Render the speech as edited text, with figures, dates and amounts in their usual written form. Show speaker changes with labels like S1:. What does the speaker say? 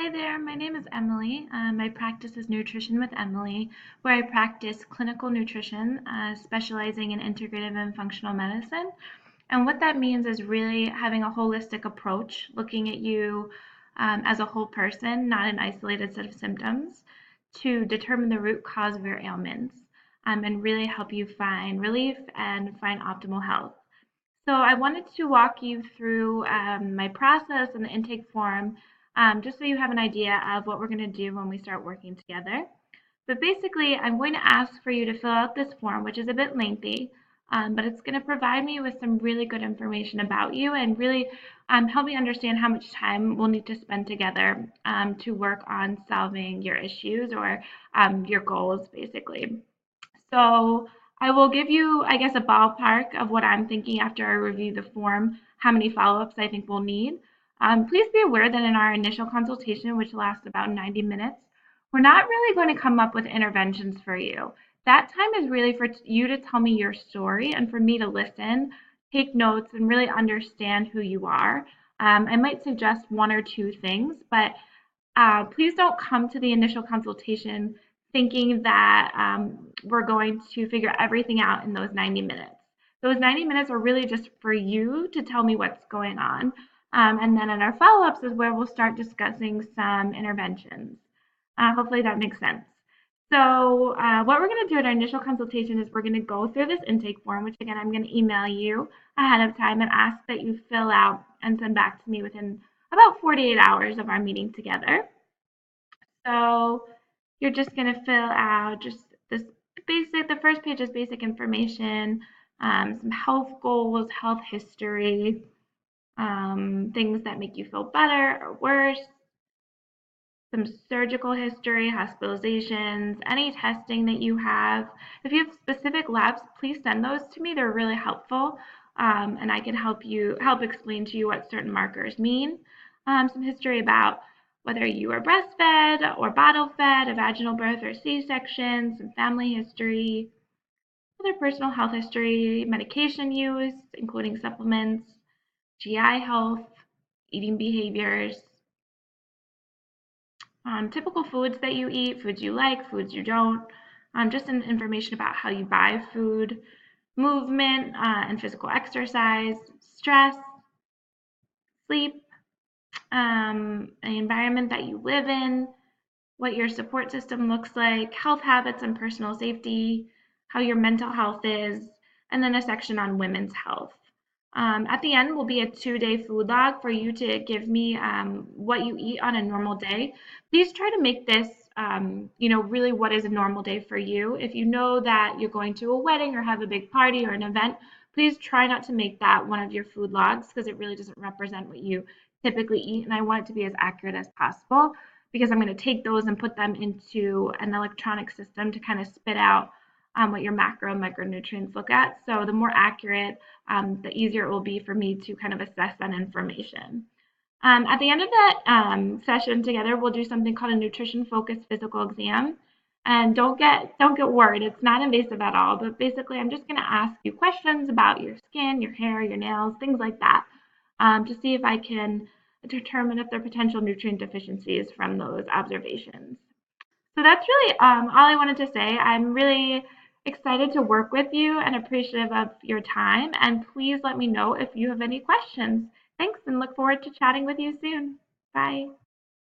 S1: Hi there, my name is Emily. My practice is Nutrition with Emily, where I practice clinical nutrition, specializing in integrative and functional medicine. And what that means is really having a holistic approach, looking at you as a whole person, not an isolated set of symptoms, to determine the root cause of your ailments and really help you find relief and find optimal health. So I wanted to walk you through my process and the intake form, just so you have an idea of what we're going to do when we start working together. But basically, I'm going to ask for you to fill out this form, which is a bit lengthy, but it's going to provide me with some really good information about you and really help me understand how much time we'll need to spend together to work on solving your issues or your goals, basically. So I will give you, I guess, a ballpark of what I'm thinking after I review the form, how many follow-ups I think we'll need. Please be aware that in our initial consultation, which lasts about 90 minutes, we're not really going to come up with interventions for you. That time is really for you to tell me your story and for me to listen, take notes, and really understand who you are. I might suggest one or two things, but please don't come to the initial consultation thinking that we're going to figure everything out in those 90 minutes. Those 90 minutes are really just for you to tell me what's going on. And then in our follow-ups is where we'll start discussing some interventions. Hopefully that makes sense. So what we're going to do at our initial consultation is we're going to go through this intake form, which again, I'm going to email you ahead of time and ask that you fill out and send back to me within about 48 hours of our meeting together. So you're just going to fill out just this the first page is basic information, some health goals, health history, things that make you feel better or worse, some surgical history, hospitalizations, any testing that you have. If you have specific labs, please send those to me. They're really helpful, and I can help explain to you what certain markers mean. Some history about whether you were breastfed or bottle fed, a vaginal birth or C-section, some family history, other personal health history, medication use, including supplements, GI health, eating behaviors, typical foods that you eat, foods you like, foods you don't, just some information about how you buy food, movement and physical exercise, stress, sleep, the environment that you live in, what your support system looks like, health habits and personal safety, how your mental health is, and then a section on women's health. At the end will be a 2-day food log for you to give me what you eat on a normal day. Please try to make this, really what is a normal day for you. If you know that you're going to a wedding or have a big party or an event, please try not to make that one of your food logs because it really doesn't represent what you typically eat. And I want it to be as accurate as possible because I'm going to take those and put them into an electronic system to kind of spit out what your macro and micronutrients look at. So the more accurate, the easier it will be for me to kind of assess that information. At the end of that session together, we'll do something called a nutrition-focused physical exam. And don't get worried. It's not invasive at all. But basically, I'm just going to ask you questions about your skin, your hair, your nails, things like that, to see if I can determine if there are potential nutrient deficiencies from those observations. So that's really all I wanted to say. I'm really excited to work with you and appreciative of your time. And please let me know if you have any questions. Thanks and look forward to chatting with you soon. Bye.